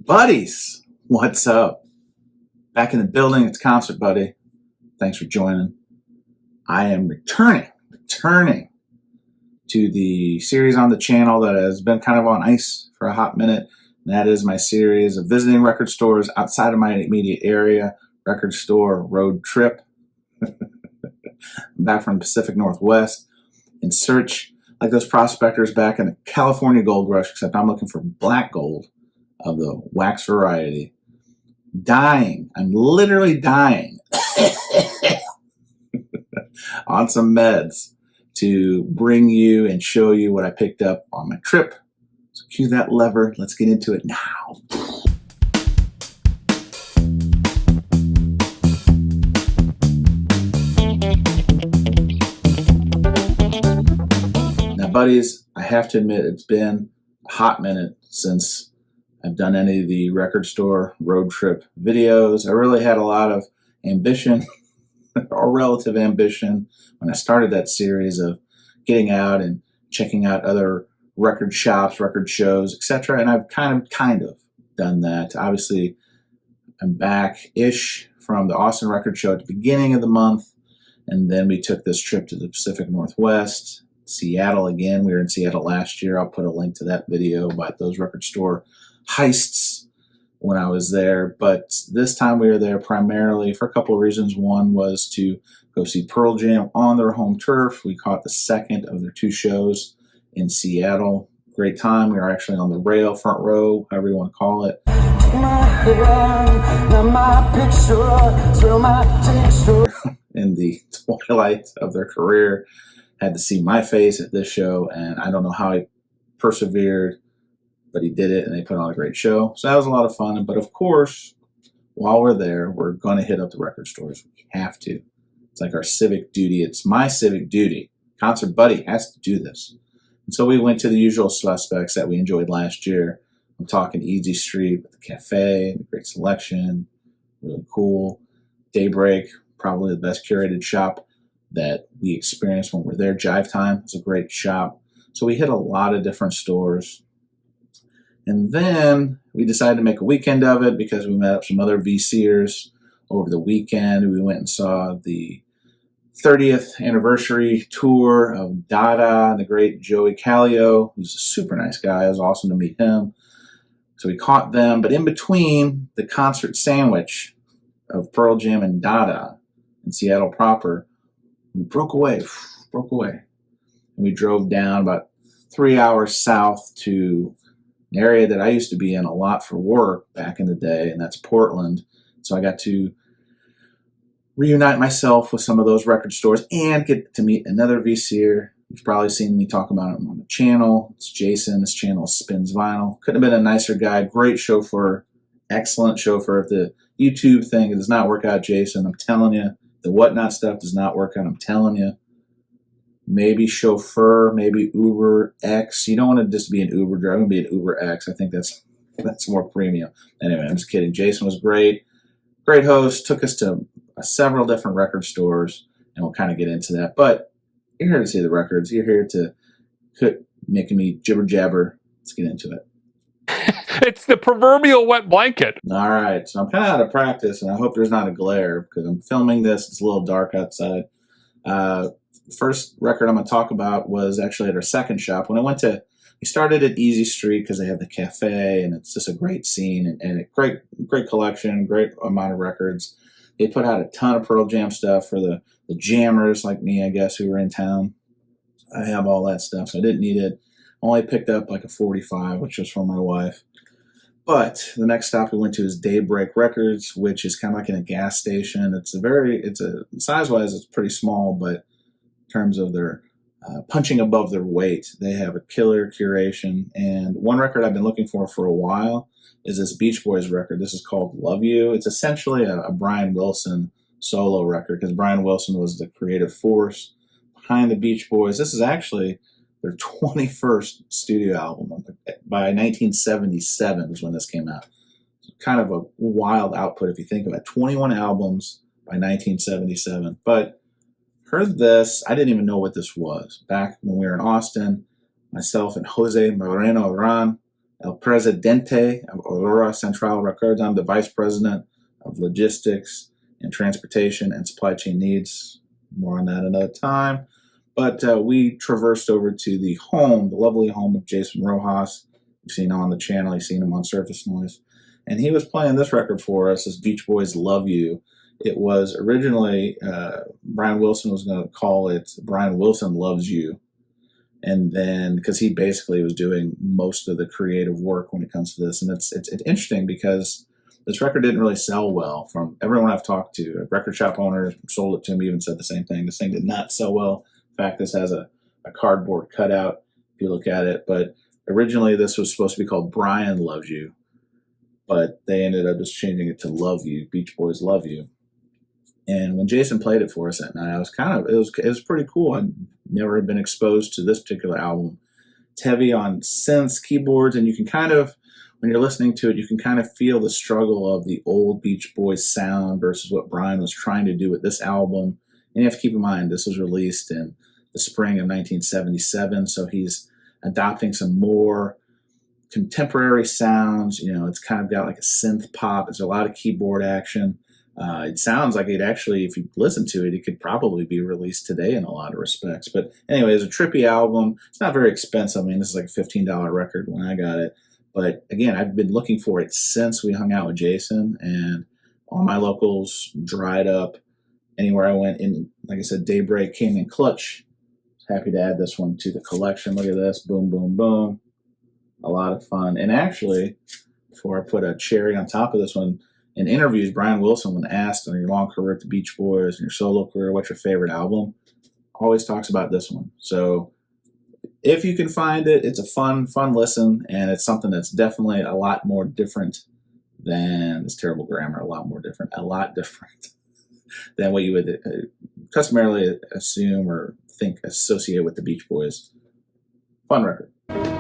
Buddies, what's up? Back in the building, it's Concert Buddy. Thanks for joining. I am returning to the series on the channel that has been kind of on ice for a hot minute. And that is my series of visiting record stores outside of my immediate area, record store road trip. I'm back from the Pacific Northwest in search, like those prospectors back in the California gold rush, except I'm looking for black gold of the wax variety. Dying. I'm literally dying on some meds to bring you and show you what I picked up on my trip. So cue that lever. Let's get into it now. Now, buddies, I have to admit it's been a hot minute since I've done any of the record store road trip videos. I really had a lot of ambition, or relative ambition, when I started that series of getting out and checking out other record shops, record shows, etc. And I've kind of done that. Obviously, I'm back-ish from the Austin Record Show at the beginning of the month, and then we took this trip to the Pacific Northwest, Seattle again. We were in Seattle last year. I'll put a link to that video about those record store heists when I was there, but this time we were there primarily for a couple of reasons. One was to go see Pearl Jam on their home turf. We caught the second of their two shows in Seattle. Great time. We were actually on the rail, front row, however you want to call it. In the twilight of their career, had to see my face at this show, and I don't know how I persevered, but he did it, and they put on a great show. So that was a lot of fun. But of course, while we're there, we're going to hit up the record stores. We have to. It's like our civic duty. It's my civic duty. Concert Buddy has to do this. And so we went to the usual suspects that we enjoyed last year. I'm talking Easy Street with the cafe, the great selection, really cool. Daybreak, probably the best curated shop that we experienced when we were there. Jive Time is a great shop. So we hit a lot of different stores. And then we decided to make a weekend of it because we met up some other VCers over the weekend. We went and saw the 30th anniversary tour of Dada and the great Joey Callio, who's a super nice guy. It was awesome to meet him. So we caught them. But in between the concert sandwich of Pearl Jam and Dada in Seattle proper, we broke away. And we drove down about 3 hours south to an area that I used to be in a lot for work back in the day, and that's Portland. So I got to reunite myself with some of those record stores and get to meet another VCer. You've probably seen me talk about him on the channel. It's Jason. His channel Spins Vinyl. Couldn't have been a nicer guy. Great chauffeur. Excellent chauffeur. If the YouTube thing does not work out, Jason, I'm telling you. The whatnot stuff does not work out, I'm telling you. Maybe chauffeur, maybe Uber X. You don't want to just be an Uber driver. I'm going to be an Uber X. I think that's more premium. Anyway, I'm just kidding. Jason was great. Great host. Took us to several different record stores, and we'll kind of get into that. But you're here to see the records. You're here to making me jibber jabber. Let's get into it. It's the proverbial wet blanket. All right. So I'm kind of out of practice, and I hope there's not a glare because I'm filming this. It's a little dark outside. First record I'm going to talk about was actually at our second shop. When we started at Easy Street because they have the cafe, and it's just a great scene and a great collection, great amount of records. They put out a ton of Pearl Jam stuff for the jammers like me, I guess, who were in town. I have all that stuff, so I didn't need it. Only picked up like a 45, which was from my wife. But the next stop we went to is Daybreak Records, which is kind of like in a gas station. Size-wise, it's pretty small, but in terms of their punching above their weight, they have a killer curation. And one record I've been looking for a while is this Beach Boys record. This is called Love You. It's essentially a Brian Wilson solo record because Brian Wilson was the creative force behind the Beach Boys. This is actually their 21st studio album. By 1977 is when this came out. It's kind of a wild output if you think about it. 21 albums by 1977. But heard this. I didn't even know what this was. Back when we were in Austin, myself and Jose Moreno Ran El Presidente of Aurora Central Records. I'm the Vice President of Logistics and Transportation and Supply Chain Needs. More on that another time. But we traversed over to the home, the lovely home of Jason Rojas. You've seen him on the channel. You've seen him on Surface Noise. And he was playing this record for us, this Beach Boys Love You. It was originally, Brian Wilson was going to call it Brian Wilson Loves You. And then, because he basically was doing most of the creative work when it comes to this. And it's interesting because this record didn't really sell well. From everyone I've talked to, record shop owners sold it to me, even said the same thing. This thing did not sell well. In fact, this has a cardboard cutout if you look at it. But originally, this was supposed to be called Brian Loves You. But they ended up just changing it to Love You, Beach Boys Love You. And when Jason played it for us that night, I was it was pretty cool. I'd never been exposed to this particular album. It's heavy on synths, keyboards, and you can kind of, when you're listening to it, you can kind of feel the struggle of the old Beach Boys sound versus what Brian was trying to do with this album. And you have to keep in mind, this was released in the spring of 1977, so he's adopting some more contemporary sounds. You know, it's kind of got like a synth pop. There's a lot of keyboard action. It sounds like it actually, if you listen to it, it could probably be released today in a lot of respects. But anyway, it's a trippy album. It's not very expensive. I mean, this is like a $15 record when I got it. But again, I've been looking for it since we hung out with Jason, and all my locals dried up. Anywhere I went in, like I said, Daybreak came in clutch. Happy to add this one to the collection. Look at this. Boom, boom, boom. A lot of fun. And actually, before I put a cherry on top of this one, in interviews, Brian Wilson, when asked on your long career at the Beach Boys and your solo career, what's your favorite album, always talks about this one. So if you can find it, it's a fun listen, and it's something that's definitely a lot more different than this terrible grammar, a lot different than what you would customarily assume or think associate with the Beach Boys. Fun record.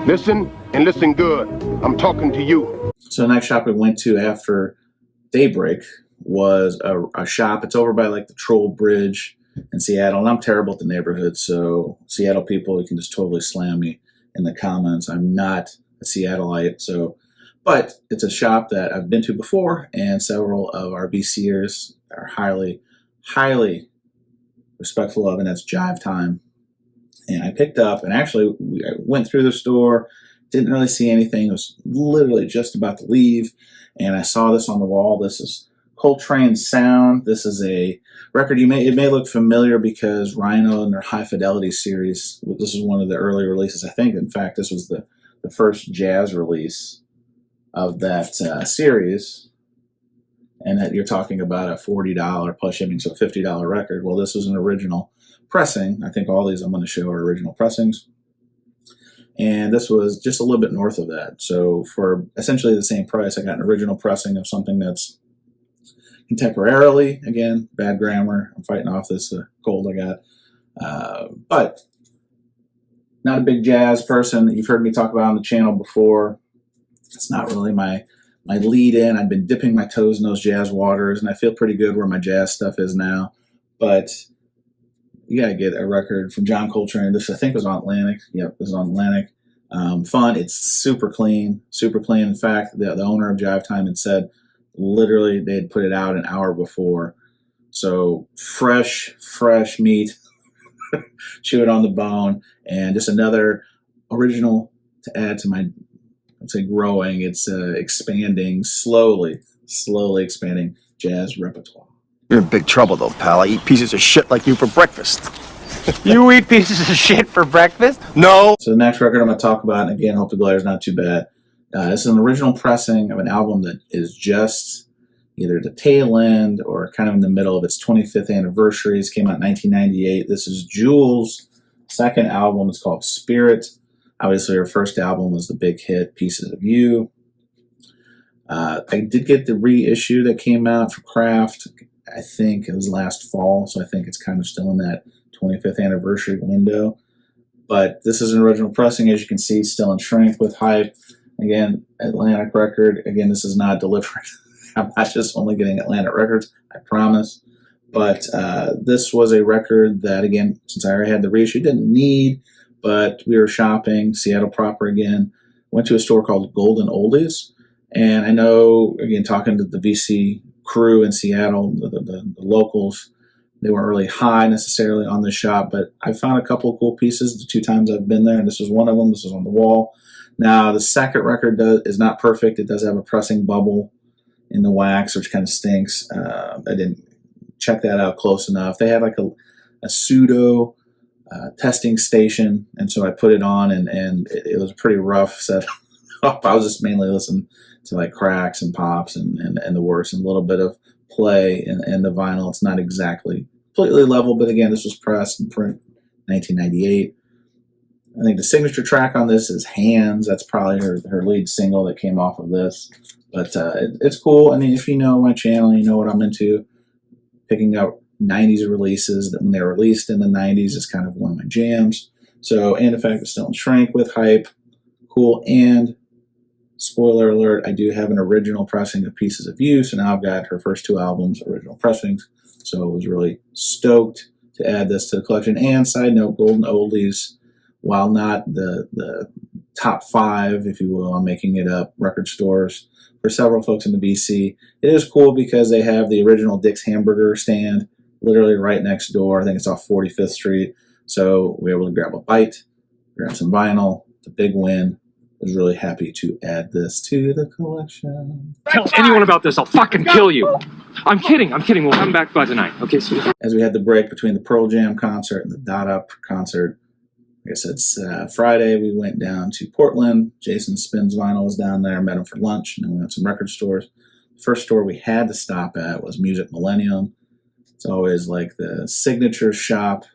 Listen, and listen good. I'm talking to you. So the next shop we went to after Daybreak was a shop. It's over by like the Troll Bridge in Seattle, and I'm terrible at the neighborhood, so Seattle people, you can just totally slam me in the comments. I'm not a Seattleite, but it's a shop that I've been to before, and several of our BCers are highly respectful of, and that's Jive Time. And I picked up, and actually I went through the store, didn't really see anything. It was literally just about to leave, and I saw this on the wall. This is Coltrane Sound. This is a record it may look familiar because Rhino and their High Fidelity series, this is one of the early releases. I think, in fact, this was the first jazz release of that series. And that you're talking about a $40 plus shipping, so a $50 record. Well, this was an original pressing. I think all these I'm going to show are original pressings. And this was just a little bit north of that. So for essentially the same price, I got an original pressing of something that's contemporarily, again, bad grammar. I'm fighting off this cold I got. But not a big jazz person. You've heard me talk about on the channel before. It's not really my lead in. I've been dipping my toes in those jazz waters, and I feel pretty good where my jazz stuff is now. But you got to get a record from John Coltrane. This, I think, was on Atlantic. Yep, this is on Atlantic. Fun. It's super clean, super clean. In fact, the owner of Jive Time had said literally they had put it out an hour before. So fresh meat, chew it on the bone, and just another original to add to my, I'd say, growing. It's expanding, slowly expanding jazz repertoire. You're in big trouble, though, pal. I eat pieces of shit like you for breakfast. You eat pieces of shit for breakfast? No. So the next record I'm going to talk about, and again, hope the glare is not too bad. This is an original pressing of an album that is just either the tail end or kind of in the middle of its 25th anniversary. It came out in 1998. This is Jewel's second album. It's called Spirit. Obviously, her first album was the big hit, Pieces of You. I did get the reissue that came out for Kraft. I think it was last fall, so I think it's kind of still in that 25th anniversary window. But this is an original pressing, as you can see, still in shrink with hype. Again, Atlantic record. Again, this is not deliberate. I'm not just only getting Atlantic records, I promise. But this was a record that, again, since I already had the reissue, didn't need, but we were shopping, Seattle proper again. went to a store called Golden Oldies. And I know, again, talking to the VC crew in Seattle, the locals, they weren't really high necessarily on the shop, but I found a couple of cool pieces the 2 times I've been there, and this was one of them. This was on the wall. Now, the second record is not perfect. It does have a pressing bubble in the wax, which kind of stinks. I didn't check that out close enough. They had like a pseudo testing station, and so I put it on, and it was a pretty rough setup. I was just mainly listening to like cracks and pops and the worst, and a little bit of play and the vinyl. It's not exactly completely level, but again, this was pressed and print 1998. I think the signature track on this is Hands. That's probably her lead single that came off of this. But it's cool. I mean, if you know my channel, you know what I'm into. Picking up 90s releases that when they were released in the 90s is kind of one of my jams. So, and the fact it's still in shrink with hype, cool. And spoiler alert, I do have an original pressing of Pieces of You. So now I've got her first 2 albums, original pressings. So I was really stoked to add this to the collection. And side note, Golden Oldies, while not the top 5, if you will, I'm making it up, record stores for several folks in the BC, it is cool because they have the original Dick's Hamburger stand literally right next door. I think it's off 45th Street. So we were able to grab a bite, grab some vinyl. It's a big win. I was really happy to add this to the collection. Tell anyone about this, I'll fucking kill you. I'm kidding. We'll come back by tonight. Okay, sweetie. As we had the break between the Pearl Jam concert and the Dot Up concert, I guess it's Friday, we went down to Portland. Jason Spins Vinyl was down there. Met him for lunch, and then we went to some record stores. The first store we had to stop at was Music Millennium. It's always like the signature shop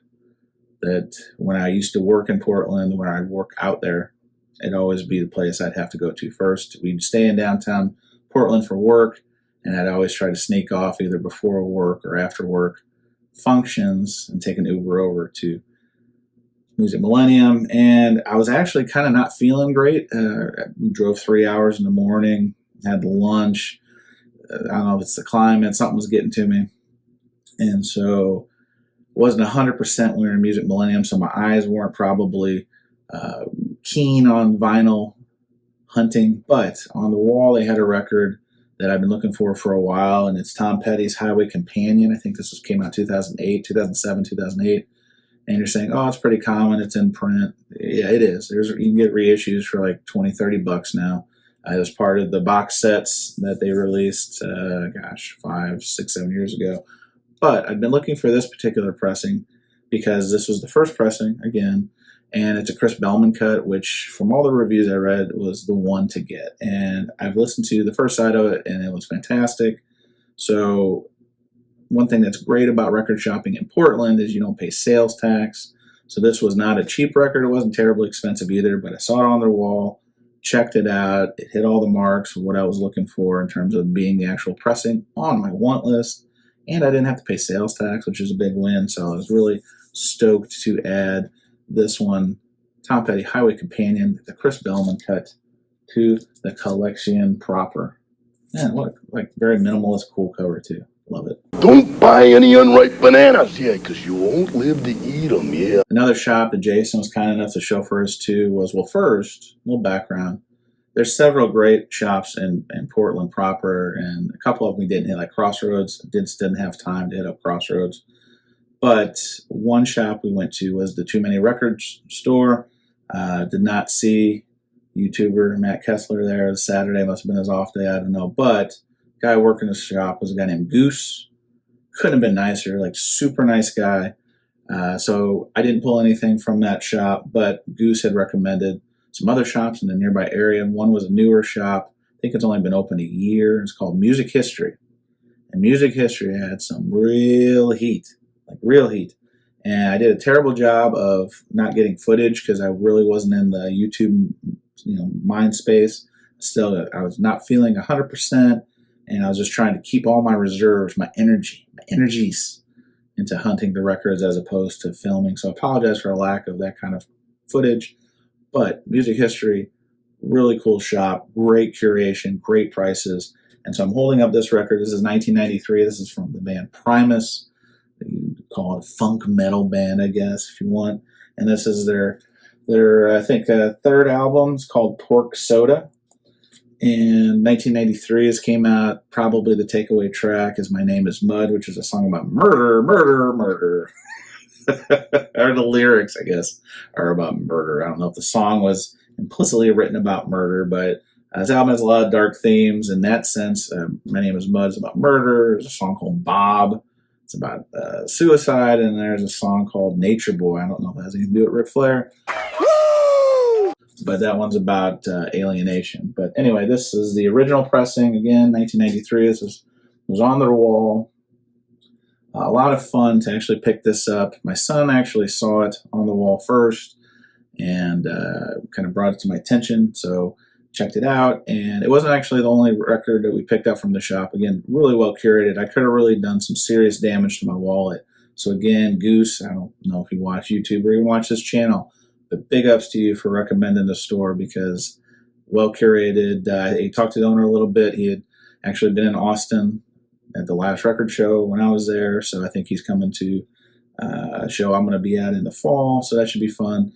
that when I used to work in Portland, when I'd work out there, it'd always be the place I'd have to go to first. We'd stay in downtown Portland for work, and I'd always try to sneak off either before work or after work functions and take an Uber over to Music Millennium. And I was actually kind of not feeling great. We drove 3 hours in the morning, had lunch. I don't know if it's the climate, something was getting to me. And so wasn't 100% when we were in Music Millennium, so my eyes weren't probably keen on vinyl hunting. But on the wall, they had a record that I've been looking for a while, and it's Tom Petty's Highway Companion. I think this came out 2008, 2007, 2008. And you're saying, oh, it's pretty common, it's in print. Yeah, it is. You can get reissues for like $20-$30 now. It was part of the box sets that they released, 5, 6, 7 years ago. But I've been looking for this particular pressing because this was the first pressing, again, and it's a Chris Bellman cut, which from all the reviews I read was the one to get. And I've listened to the first side of it, and it was fantastic. So one thing that's great about record shopping in Portland is you don't pay sales tax. So this was not a cheap record. It wasn't terribly expensive either, but I saw it on their wall, checked it out. It hit all the marks of what I was looking for in terms of being the actual pressing on my want list. And I didn't have to pay sales tax, which is a big win. So I was really stoked to add this one, Tom Petty Highway Companion, the Chris Bellman cut, to the collection proper. Man, what a very minimalist, cool cover too. Love it. Don't buy any unripe bananas, yeah, because you won't live to eat them, yeah. Another shop that Jason was kind enough to show for us too was, well, first, a little background. There's several great shops in Portland proper, and a couple of them we didn't hit, like Crossroads. Didn't have time to hit up Crossroads. But one shop we went to was the Too Many Records store. Did not see YouTuber Matt Kessler there. Saturday must have been his off day, I don't know. But guy working the shop was a guy named Goose. Couldn't have been nicer, like super nice guy. So I didn't pull anything from that shop, but Goose had recommended some other shops in the nearby area. And one was a newer shop. I think it's only been open a year. It's called Music History. And Music History had some real heat, like real heat. And I did a terrible job of not getting footage because I really wasn't in the YouTube, mind space. Still, I was not feeling 100%. And I was just trying to keep all my reserves, my energies into hunting the records as opposed to filming. So I apologize for a lack of that kind of footage. But Music History, really cool shop, great curation, great prices. And so I'm holding up this record. This is 1993. This is from the band Primus. You call it a funk metal band, I guess, if you want. And this is their Their, I think, third album is called Pork Soda. In 1993, it came out. Probably the takeaway track is My Name is Mud, which is a song about murder, murder, murder. Or the lyrics, I guess, are about murder. I don't know if the song was implicitly written about murder, but this album has a lot of dark themes in that sense. My Name is Mud is about murder. There's a song called Bob. It's about suicide. And there's a song called Nature Boy. I don't know if it has anything to do with Ric Flair. Woo! But that one's about alienation. But anyway, this is the original pressing. Again, 1993. This was on their wall. A lot of fun to actually pick this up. My son actually saw it on the wall first and kind of brought it to my attention. So checked it out. And it wasn't actually the only record that we picked up from the shop. Again, really well curated. I could have really done some serious damage to my wallet. So again, Goose, I don't know if you watch YouTube or even watch this channel, but big ups to you for recommending the store because well curated. He talked to the owner a little bit. He had actually been in Austin at the last record show when I was there. So I think he's coming to a show I'm going to be at in the fall. So that should be fun.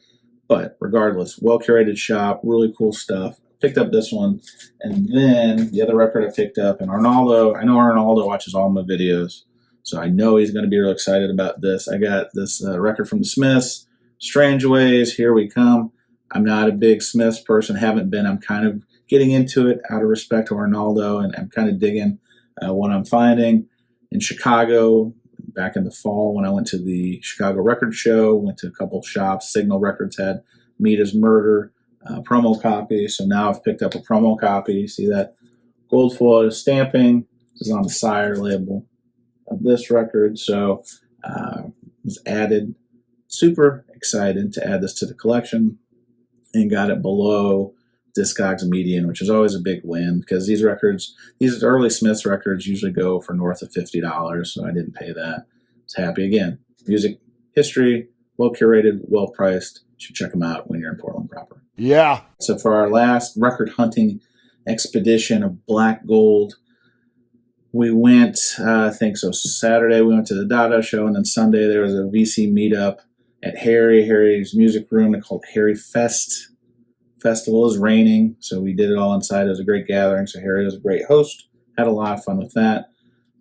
But regardless, well curated shop, really cool stuff. Picked up this one. And then the other record I picked up, and Arnaldo, I know Arnaldo watches all my videos. So I know he's going to be real excited about this. I got this record from the Smiths, Strange Ways, Here We Come. I'm not a big Smiths person, haven't been. I'm kind of getting into it out of respect to Arnaldo, and I'm kind of digging what I'm finding. In Chicago, back in the fall when I went to the Chicago Record Show, went to a couple shops. Signal Records had Meat is Murder promo copy, so now I've picked up a promo copy. You see that gold foil stamping. This is on the Sire label of this record, so it was added. Super excited to add this to the collection and got it below Discogs median, which is always a big win because these early Smiths records usually go for north of $50, so I didn't pay that. I was happy. Again, music history, well curated, well priced. You should check them out when you're in Portland proper. Yeah. So for our last record hunting expedition of Black Gold, we went, I think so, Saturday we went to the Dada show, and then Sunday there was a VC meetup at Harry's music room. They called Harry Fest. Festival is raining, so we did it all inside. It was a great gathering, so Harry was a great host. Had a lot of fun with that.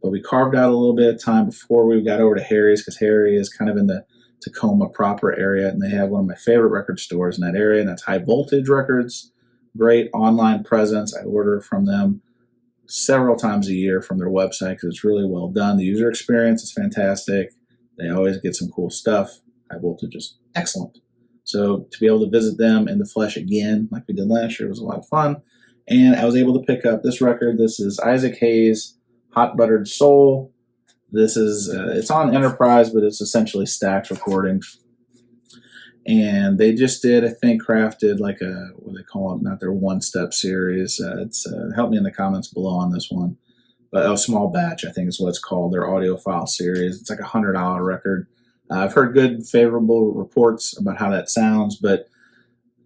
But we carved out a little bit of time before we got over to Harry's because Harry is kind of in the Tacoma proper area, and they have one of my favorite record stores in that area, and that's High Voltage Records. Great online presence. I order from them several times a year from their website because it's really well done. The user experience is fantastic. They always get some cool stuff. High Voltage is excellent. So to be able to visit them in the flesh again, like we did last year, was a lot of fun. And I was able to pick up this record. This is Isaac Hayes' Hot Buttered Soul. This is, it's on Enterprise, but it's essentially Stax recordings. And they just did, I think, crafted like a, what they call it, not their one-step series. Help me in the comments below on this one. But a small batch, I think is what it's called, their audiophile series. It's like a $100 record. I've heard good, favorable reports about how that sounds, but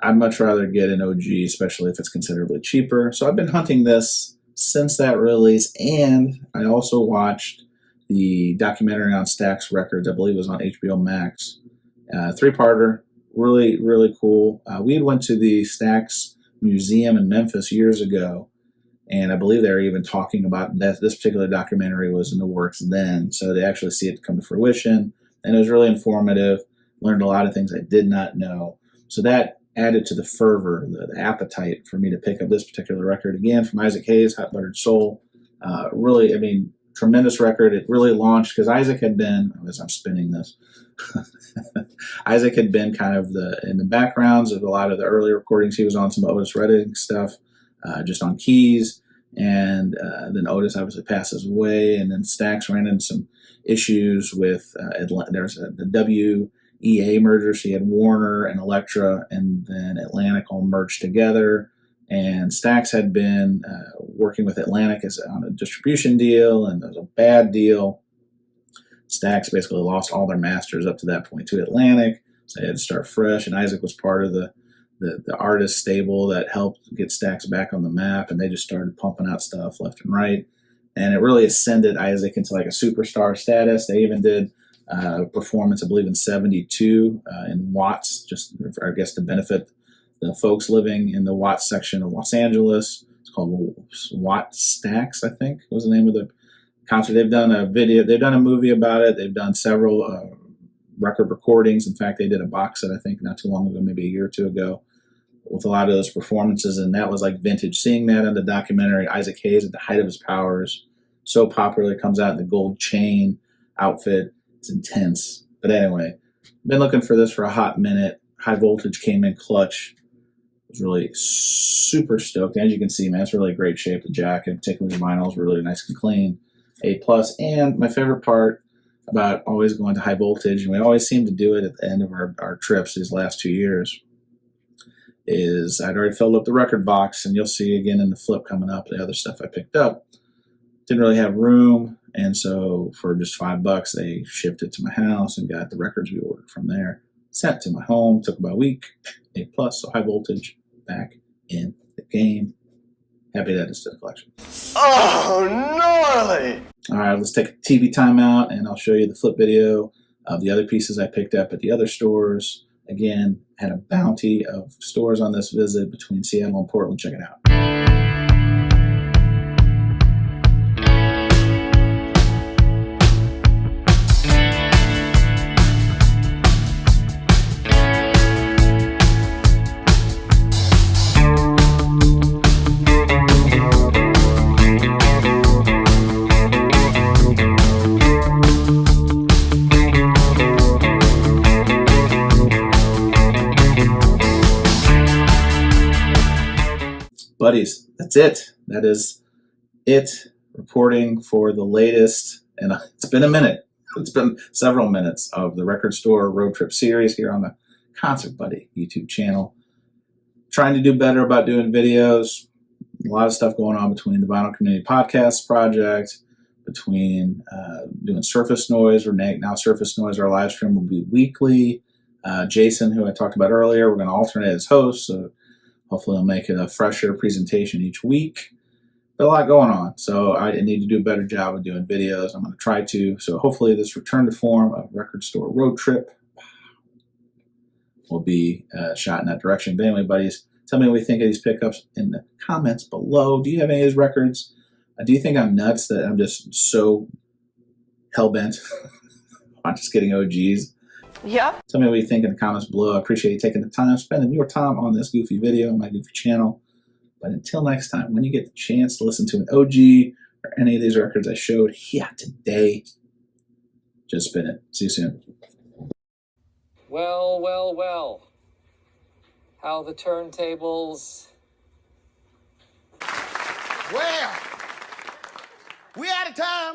I'd much rather get an OG, especially if it's considerably cheaper. So I've been hunting this since that release, and I also watched the documentary on Stax Records. I believe it was on HBO Max. Three-parter, really, really cool. We had went to the Stax Museum in Memphis years ago, and I believe they were even talking about that this particular documentary was in the works then, so they actually see it come to fruition. And it was really informative. Learned a lot of things I did not know. So that added to the fervor, the appetite for me to pick up this particular record. Again, from Isaac Hayes, Hot Buttered Soul. Really, I mean, tremendous record. It really launched because Isaac had been, as I'm spinning this, Isaac had been kind of in the backgrounds of a lot of the early recordings. He was on some Otis Redding stuff, just on keys. And then Otis obviously passes away. And then Stax ran into some issues with there's the WEA merger. So you had Warner and Elektra, and then Atlantic all merged together. And Stax had been working with Atlantic on a distribution deal, and it was a bad deal. Stax basically lost all their masters up to that point to Atlantic, so they had to start fresh. And Isaac was part of the artist stable that helped get Stax back on the map, and they just started pumping out stuff left and right. And it really ascended Isaac into like a superstar status. They even did performance, I believe, in 72 in Watts, just, I guess, to benefit the folks living in the Watts section of Los Angeles. It's called Watts Stacks, I think was the name of the concert. They've done a video, they've done a movie about it. They've done several record recordings. In fact, they did a box set, I think, not too long ago, maybe a year or two ago, with a lot of those performances, and that was like vintage. Seeing that in the documentary, Isaac Hayes at the height of his powers, so popular, comes out in the gold chain outfit. It's intense. But anyway, been looking for this for a hot minute. High Voltage came in clutch. Was really super stoked. As you can see, man, it's really great shape. The jacket, particularly the vinyl, is really nice and clean. A+. And my favorite part about always going to High Voltage, and we always seem to do it at the end of our trips these last 2 years, is I'd already filled up the record box, and you'll see again in the flip coming up the other stuff I picked up. Didn't really have room, and so for just $5, they shipped it to my house and got the records we ordered from there sent to my home. Took about a week. A+, so High Voltage back in the game. Happy to add this to the collection. Oh, gnarly! All right, let's take a TV timeout, and I'll show you the flip video of the other pieces I picked up at the other stores. Again, had a bounty of stores on this visit between Seattle and Portland. Check it out. Buddies, that's it. That is it. Reporting for the latest, and it's been a minute. It's been several minutes of the Record Store Road Trip series here on the Concert Buddy YouTube channel. Trying to do better about doing videos. A lot of stuff going on between the Vinyl Community Podcast project, between doing Surface Noise. Now Surface Noise, our live stream will be weekly. Jason, who I talked about earlier, we're going to alternate as host, so hopefully I'll make it a fresher presentation each week. But a lot going on, so I need to do a better job of doing videos. I'm going to try to. So hopefully this return to form of Record Store Road Trip will be shot in that direction. But anyway, buddies, tell me what you think of these pickups in the comments below. Do you have any of these records? Do you think I'm nuts that I'm just so hell-bent on just getting OGs? Yep. Tell me what you think in the comments below. I appreciate you taking the time, spending your time on this goofy video on my goofy channel. But until next time, when you get the chance to listen to an OG or any of these records I showed here today, just spin it. See you soon. Well, well, well. How the turntables... Well, we out of time.